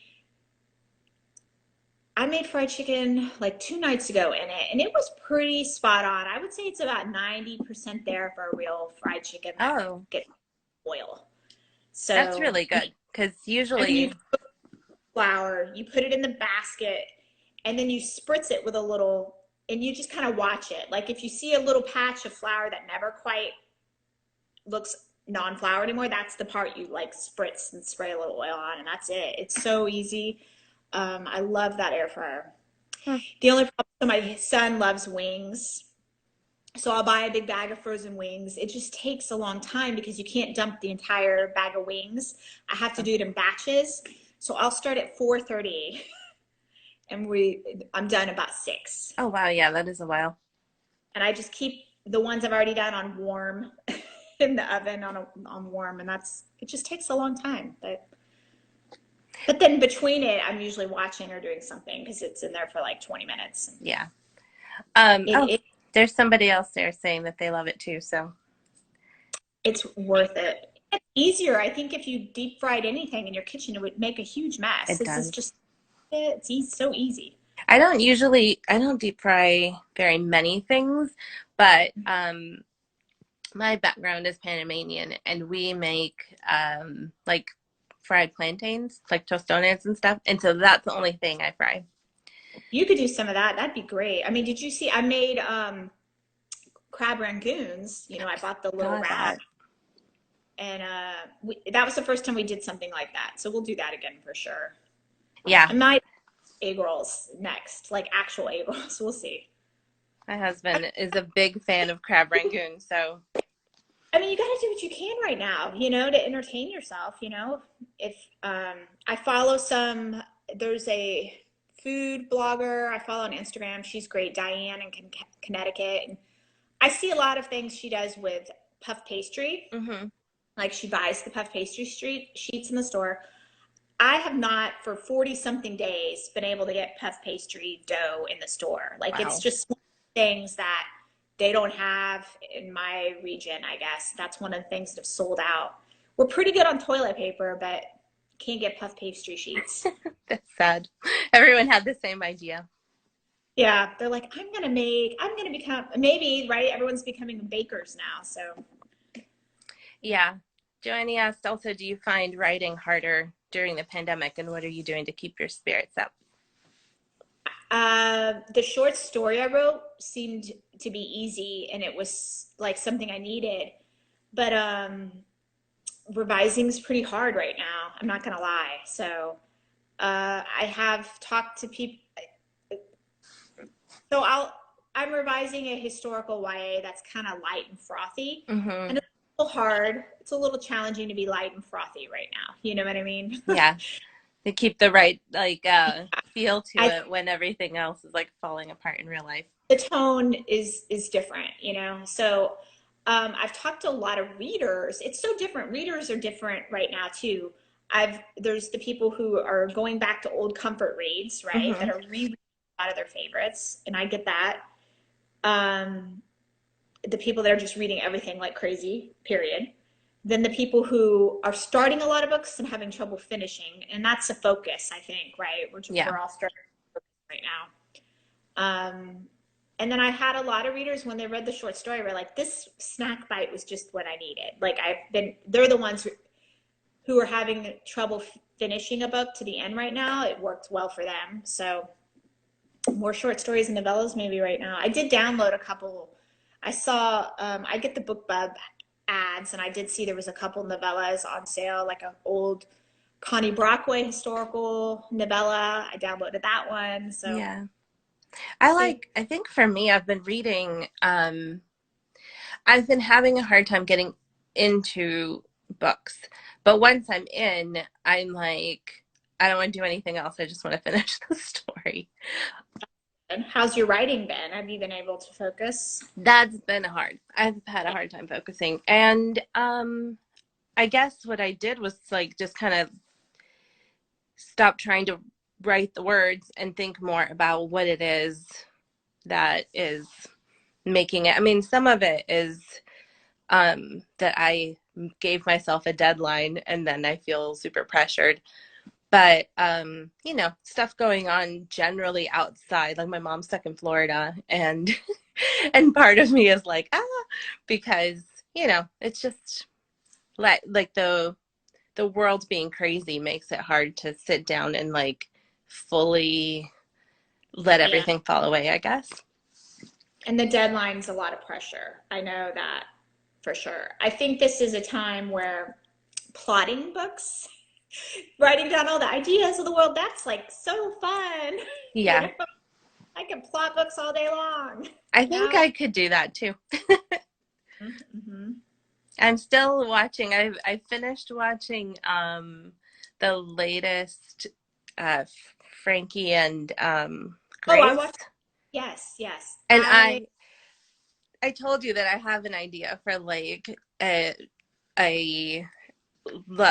I made fried chicken like 2 nights ago in it, and it was pretty spot on. I would say it's about 90% there for a real fried chicken that Oh, gets oil. that's So, really good because I mean, you usually, flour, you put it in the basket, and then you spritz it with a little, and you just kind of watch it. Like if you see a little patch of flour that never quite looks non-flour anymore, that's the part you like spritz and spray a little oil on, and that's it. It's so easy. I love that air fryer. hmm, The only problem, so my son loves wings, so I'll buy a big bag of frozen wings. It just takes a long time because you can't dump the entire bag of wings. I have to do it in batches. So I'll start at 4:30 and I'm done about 6. oh, wow. Yeah, that is a while. And I just keep the ones I've already done on warm in the oven on warm, and it just takes a long time. But then between it, I'm usually watching or doing something because it's in there for like 20 minutes. Yeah. It, Oh, it there's somebody else there saying that they love it too. So it's worth it. It's easier, I think, if you deep fried anything in your kitchen, it would make a huge mess. it This is does. just it's easy, so easy. I don't deep fry very many things, but my background is Panamanian and we make like fried plantains, like tostones and stuff. And so that's the only thing I fry. You could do some of that. That'd be great. I mean, did you see? I made crab rangoons. I bought the little Saw round, that. and that was the first time we did something like that. So we'll do that again for sure. Yeah. I might egg rolls next, like actual egg rolls. We'll see. My husband is a big fan of crab rangoon, so I mean, you got to do what you can right now, to entertain yourself. If I follow there's a food blogger I follow on Instagram. She's great, Diane in Connecticut, and I see a lot of things she does with puff pastry. hmm. Like she buys the puff pastry sheets in the store. I have not for 40 something days been able to get puff pastry dough in the store. Like it's Wow. just one of the things that they don't have in my region, I guess. That's one of the things that have sold out. We're pretty good on toilet paper, but can't get puff pastry sheets. That's sad. Everyone had the same idea. Yeah, they're like, I'm gonna become, maybe, right? Everyone's becoming bakers now. So Yeah. Joanne asked also, do you find writing harder during the pandemic and what are you doing to keep your spirits up? the short story I wrote seemed to be easy and it was like something I needed. But revising is pretty hard right now. I'm not gonna lie. So I have talked to people. So I'm revising a historical YA that's kind of light and frothy, Mm-hmm. and it's a little hard. It's a little challenging to be light and frothy right now. You know what I mean? Yeah. To keep the right feel to I it when everything else is like falling apart in real life. The tone is different, So I've talked to a lot of readers. It's so different. Readers are different right now too. There's the people who are going back to old comfort reads, right? Mm-hmm. That are rereading a lot of their favorites, and I get that. Um, the people that are just reading everything like crazy, period. Then the people who are starting a lot of books and having trouble finishing, and that's a focus, I think, right? Yeah. We're all starting right now. And then I had a lot of readers when they read the short story were like, this snack bite was just what I needed. Like they're the ones who, who are having trouble finishing a book to the end right now, it worked well for them. So more short stories and novellas maybe right now. I did download a couple. I saw, I get the BookBub ads, and I did see there was a couple novellas on sale, like an old Connie Brockway historical novella. I downloaded that one. So Yeah. see, I think for me, I've been reading, I've been having a hard time getting into books. But once I'm in, I'm like, I don't want to do anything else. I just want to finish the story. and how's your writing been? Have you been able to focus? That's been hard. I've had a hard time focusing. And I guess what I did was like just kind of stop trying to write the words and think more about what it is that is making it. I mean, some of it is that I gave myself a deadline and then I feel super pressured. But, you know, stuff going on generally outside, like my mom's stuck in Florida and, and part of me is like, because, you know, it's just like the world being crazy makes it hard to sit down and like fully let Yeah. everything fall away, I guess. And the deadline's a lot of pressure. I know that for sure. I think this is a time where plotting books, writing down all the ideas of the world, that's like so fun. You Yeah. know, I can plot books all day long. I think Now, I could do that too. mm-hmm. I'm still watching. I finished watching the latest uh Frankie and Oh, I Grace. watched. Yes, yes. And I told you that I have an idea for like a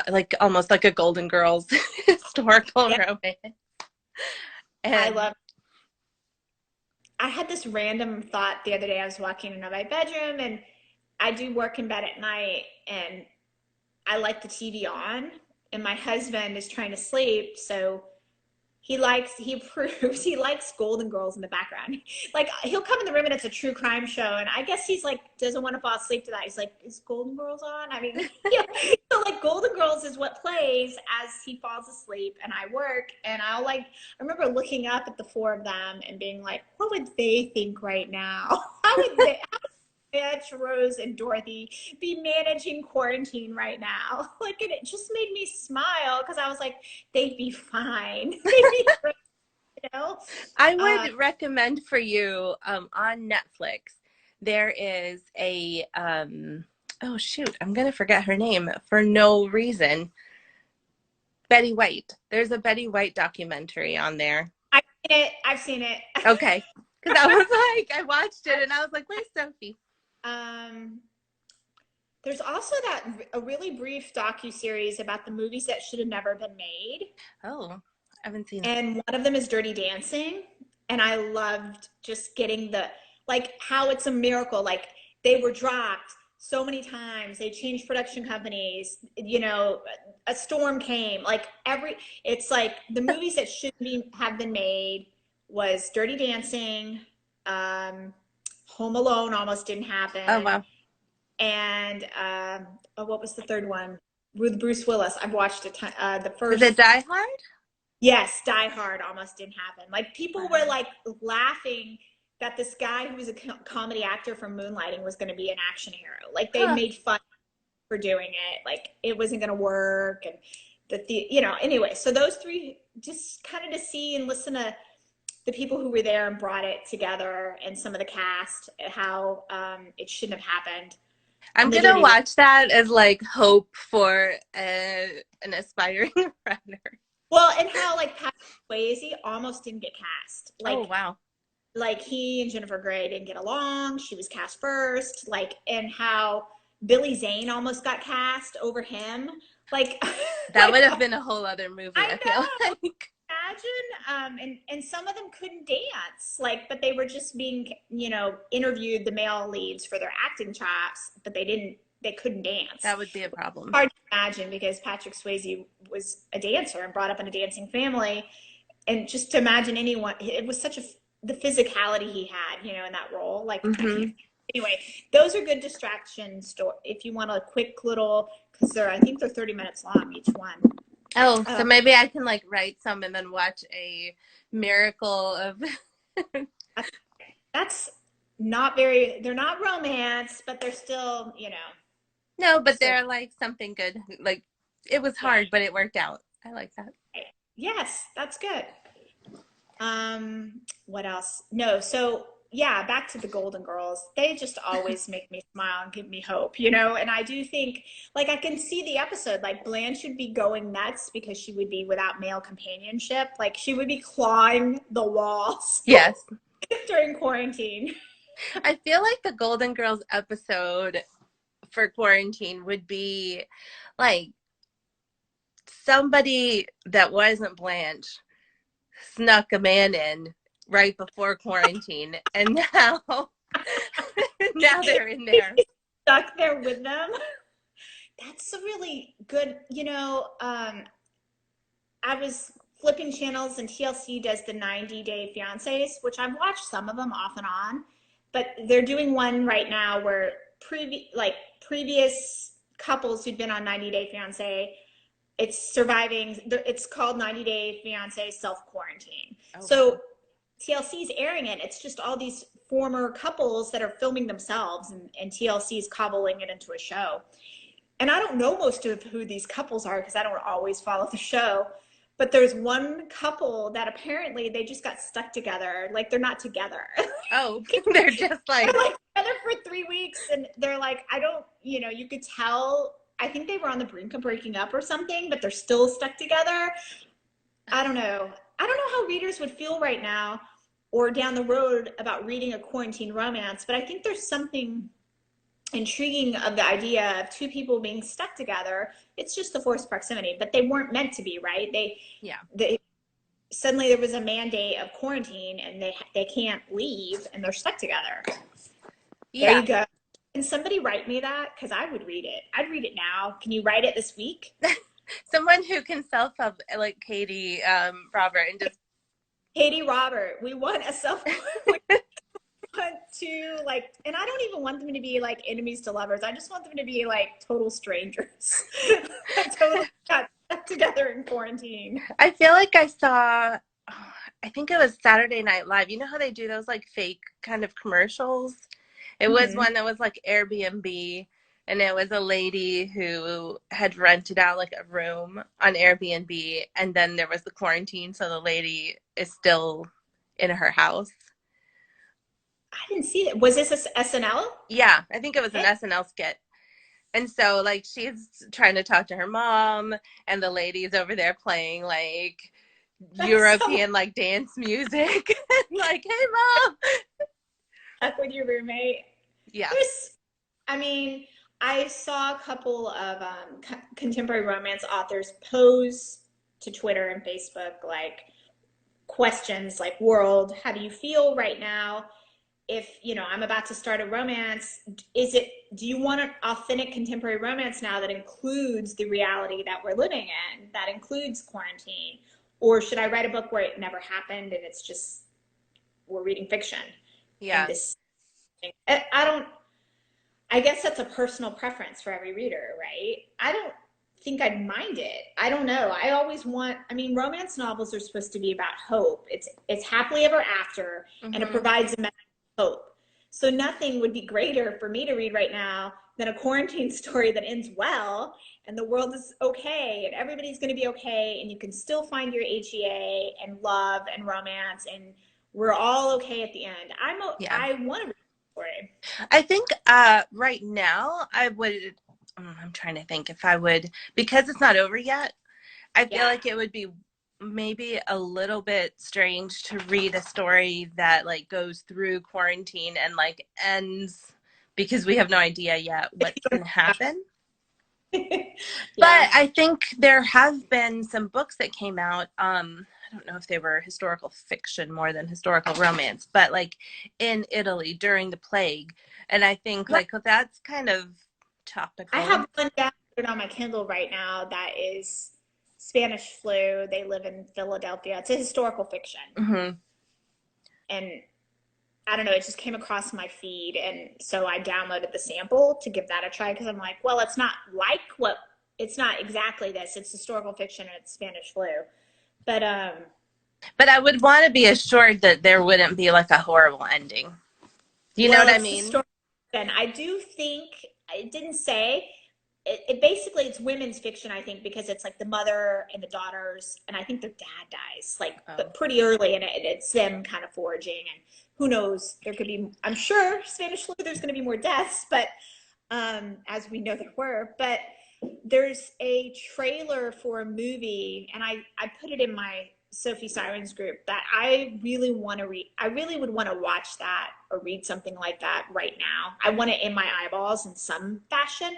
like almost like a Golden Girls historical Yeah, romance. I And love. I had this random thought the other day. I was walking into my bedroom, and I do work in bed at night, and I like the TV on, and my husband is trying to sleep, so he approves, he likes Golden Girls in the background. Like he'll come in the room and it's a true crime show, and I guess he's like doesn't want to fall asleep to that. He's like, is Golden Girls on? I mean, yeah. So like Golden Girls is what plays as he falls asleep, and I work, and I remember looking up at the four of them and being like, what would they think right now? How would they? Bitch, Rose and Dorothy be managing quarantine right now? Like, and it just made me smile because I was like, they'd be fine. They'd be great, you know? I Uh, would recommend for you on Netflix. There is a oh shoot, I'm gonna forget her name for no reason. Betty White. There's a Betty White documentary on there. I've seen it. I've seen it. Okay, because I was like, I watched it and I was like, where's Sophie? um, there's also a really brief docu-series about the movies that should have never been made. Oh, I haven't seen that. And one of them is Dirty Dancing. And I loved just getting like how it's a miracle. Like they were dropped so many times. They changed production companies, you know, a storm came. It's like the movies that have been made was Dirty Dancing, Home Alone almost didn't Oh happen. wow. And what was the third one? With Bruce Willis. I've watched a ton, the Is it first. Die Hard? Yes, Die Hard almost didn't happen. Like people were Wow. like laughing that this guy who was a comedy actor from Moonlighting was going to be an action hero. Like they Huh. made fun for doing it. Like it wasn't going to work, and you know. Anyway, so those three, just kind of to see and listen to the people who were there and brought it together, and some of the cast, how it shouldn't have happened. I'm And the gonna Dirty. watch that as like hope for an aspiring writer. Well, and how like Patrick Swayze almost didn't get cast. Oh wow. Like he and Jennifer Grey didn't get along. She was cast first. Like, and how Billy Zane almost got cast over him. Like, That would have been a whole other movie, I I feel know. like. Imagine. And some of them couldn't dance. Like, but they were just being, you know, interviewed, the male leads, for their acting chops, but they couldn't dance. That would be a problem. Hard to imagine because Patrick Swayze was a dancer and brought up in a dancing family. And just to imagine anyone, it was the physicality he had, you know, in that role. Like, I Hmm. can't Anyway, those are good distraction story if you want a quick little, because I think they're 30 minutes long each one. Oh, so maybe I can like write some and then watch a miracle of. That's not very, they're not romance, but they're still, No, but still, they're like something good. Like it was yeah. hard, but it worked out. I like that. Yes, that's good. What else? No, so yeah, back to the Golden Girls. They just always make me smile and give me hope, And I do think, like, I can see the episode, like, Blanche would be going nuts because she would be without male companionship. Like, she would be clawing the walls Yes. during quarantine. I feel like the Golden Girls episode for quarantine would be like somebody that wasn't Blanche snuck a man in right before quarantine, and now now they're in there. Stuck there with them. That's a really good, I was flipping channels and TLC does the 90 Day Fiancés, which I've watched some of them off and on, but they're doing one right now where previous couples who'd been on 90 Day Fiancé, it's called 90 Day Fiancé Self Quarantine. Oh, So wow. TLC's airing it. It's just all these former couples that are filming themselves, and TLC's cobbling it into a show. And I don't know most of who these couples are because I don't always follow the show. But there's one couple that apparently they just got stuck together. Like they're not together. Oh, they're just like, They're like together for 3 weeks and they're like, I don't, you could tell. I think they were on the brink of breaking up or something, but they're still stuck together. I don't know. I don't know how readers would feel right now or down the road about reading a quarantine romance, but I think there's something intriguing of the idea of two people being stuck together. It's just the forced proximity, but they weren't meant to be, right? yeah, They suddenly there was a mandate of quarantine and they can't leave and they're stuck together. There yeah. you go. Can somebody write me that? Because I would read it. I'd read it now. Can you write it this week? Someone who can self-help like Katie Robert and just Katie Robert, we want a self want to like, and I don't even want them to be like enemies to lovers. I just want them to be like total strangers. Totally got stuck together in quarantine. I feel like I saw, I think it was Saturday Night Live. You know how they do those like fake kind of commercials? It was Mm-hmm. one that was like Airbnb, and it was a lady who had rented out like a room on Airbnb, and then there was the quarantine, so the lady is still in her house. I didn't see that. Was this a SNL? Yeah, I think it was an SNL skit. And so like she's trying to talk to her mom, and the lady's over there playing like That's so European like dance music. Like, hey mom. stuck with your roommate. Yeah. There's, I mean, I saw a couple of contemporary romance authors pose to Twitter and Facebook like questions like, world, how do you feel right now? If I'm about to start a romance, do you want an authentic contemporary romance now that includes the reality that we're living in, that includes quarantine, or should I write a book where it never happened and it's just we're reading fiction? And Yeah. this I don't, I guess that's a personal preference for every reader, right? I don't think I'd mind it. I don't know. I always want, I mean, romance novels are supposed to be about hope. It's happily ever after, and it Mm-hmm. provides a message of hope. So nothing would be greater for me to read right now than a quarantine story that ends well and the world is okay and everybody's going to be okay and you can still find your HEA and love and romance and we're all okay at the end. Yeah. I want to read a story. I think right now I would, I'm trying to think if I would, because it's not over yet, I feel Yeah. like it would be maybe a little bit strange to read a story that like goes through quarantine and like ends because we have no idea yet what's going to happen. But Yeah. I think there have been some books that came out. I don't know if they were historical fiction more than historical romance, but like in Italy during the plague. And I think Right. like that's kind of I topical. have one downloaded on my Kindle right now that is Spanish flu. They live in Philadelphia. It's a historical fiction. Mm-hmm. And I don't know, it just came across my feed. And so I downloaded the sample to give that a try because I'm like, well, it's not exactly this. It's historical fiction and it's Spanish flu. But But I would want to be assured that there wouldn't be like a horrible ending. You know well, what I it's mean? historical fiction. I do think it didn't say it basically it's women's fiction, I think, because it's like the mother and the daughters, and I think their dad dies like Oh. but pretty early, and it's them kind of foraging, and who knows, there could be, I'm sure Spanish flu there's going to be more deaths, but as we know there were, but there's a trailer for a movie, and I put it in my Sophie Sirens group that I really want to read. I really would want to watch that or read something like that right now. I want it in my eyeballs in some fashion.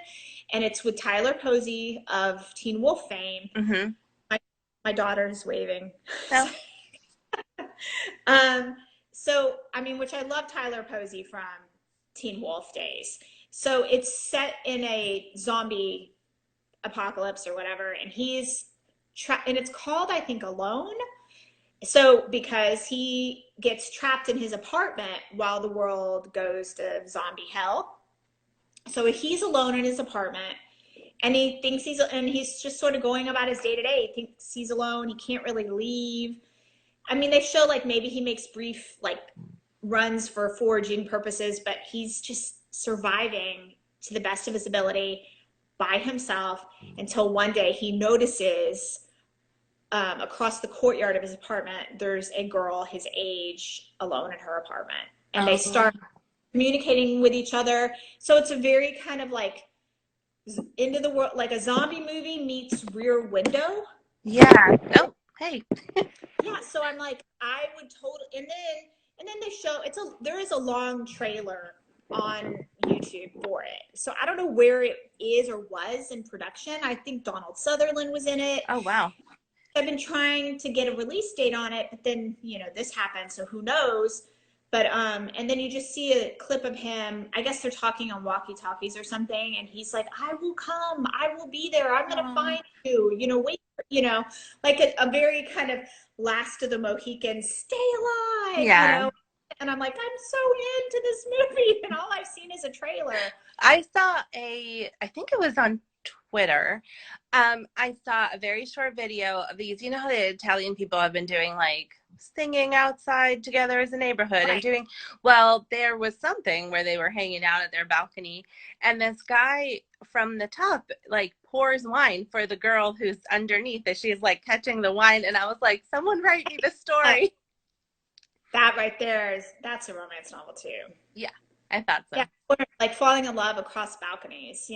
And it's with Tyler Posey of Teen Wolf fame. Mm-hmm. My daughter's waving. No. So, I mean, which I love Tyler Posey from Teen Wolf days. So it's set in a zombie apocalypse or whatever, and and it's called, I think, Alone. So because he gets trapped in his apartment while the world goes to zombie hell. So he's alone in his apartment, and he's just sort of going about his day to day. He thinks he's alone. He can't really leave. I mean, they show like maybe he makes brief like runs for foraging purposes, but he's just surviving to the best of his ability by himself until one day he notices across the courtyard of his apartment, there's a girl his age alone in her apartment. And they start communicating with each other. So it's a very kind of like into the world, like a zombie movie meets Rear Window. Yeah. Oh, hey. Yeah. So I'm like, I would totally, and then they show there is a long trailer on YouTube for it. So I don't know where it is or was in production. I think Donald Sutherland was in it. Oh, wow. I've been trying to get a release date on it, but then, this happened, so who knows? But and then you just see a clip of him. I guess they're talking on walkie-talkies or something, and he's like, "I will come. I will be there. I'm gonna find you. Wait. Like a very kind of last of the Mohicans, stay alive. Yeah. And I'm like, I'm so into this movie, and all I've seen is a trailer. I saw I think it was on Twitter. I saw a very short video of these. You know how the Italian people have been doing like singing outside together as a neighborhood and doing, well, there was something where they were hanging out at their balcony, and this guy from the top like pours wine for the girl who's underneath as she's like catching the wine, and I was like, someone write me the story. That right there that's a romance novel too. Yeah, I thought so. Yeah, or like falling in love across balconies.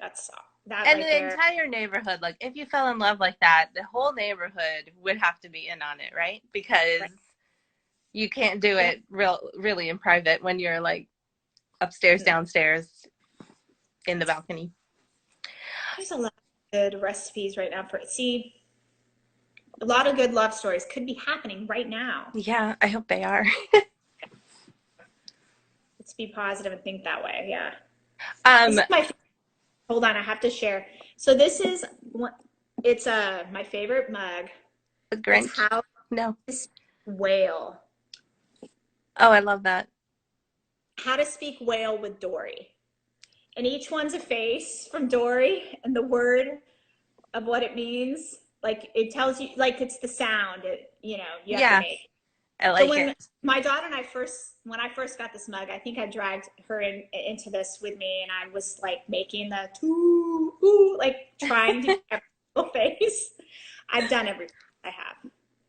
That's that And right the there. entire neighborhood, like if you fell in love like that, the whole neighborhood would have to be in on it, right? Because you can't do it really in private when you're like upstairs, downstairs, in the balcony. There's a lot of good recipes right now a lot of good love stories could be happening right now. Yeah, I hope they are. Let's be positive and think that way. Yeah. Um, This is my hold on, I have to share. So this is it's my favorite mug. the Grinch. It's how No. to speak whale. Oh, I love that. How to speak whale with Dory. And each one's a face from Dory and the word of what it means. Like it tells you, like it's the sound. You have to make. I like So when it. my daughter and when I first got this mug, I think I dragged her into this with me, and I was like making the ooh, like trying to get every single face. I've done everything I have.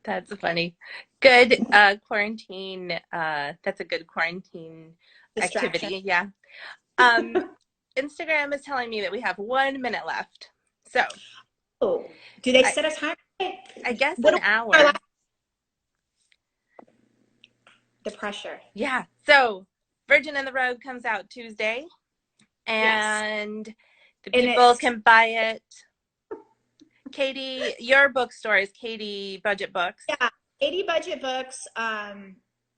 That's funny. Good quarantine. That's a good quarantine activity. Yeah. Instagram is telling me that we have 1 minute left. So. Oh, do they set a time? I guess an hour. The pressure. Yeah. So Virgin and the Rogue comes out Tuesday, and the people can buy it. Katie, your bookstore is Katie Budget Books. Yeah, Katie Budget Books. I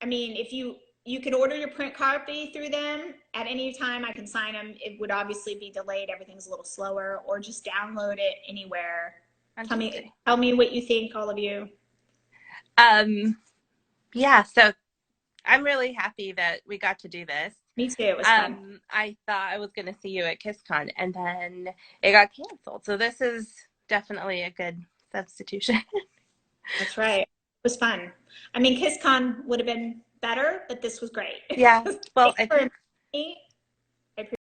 mean, if you can order your print copy through them at any time. I can sign them. It would obviously be delayed. Everything's a little slower, or just download it anywhere. Tell me what you think, all of you. Yeah. So I'm really happy that we got to do this. Me too. It was fun. I thought I was going to see you at KissCon, and then it got canceled. So this is definitely a good substitution. That's right. It was fun. I mean, KissCon would have been better, but this was great. Yeah. Well, Thanks I for think inviting me. I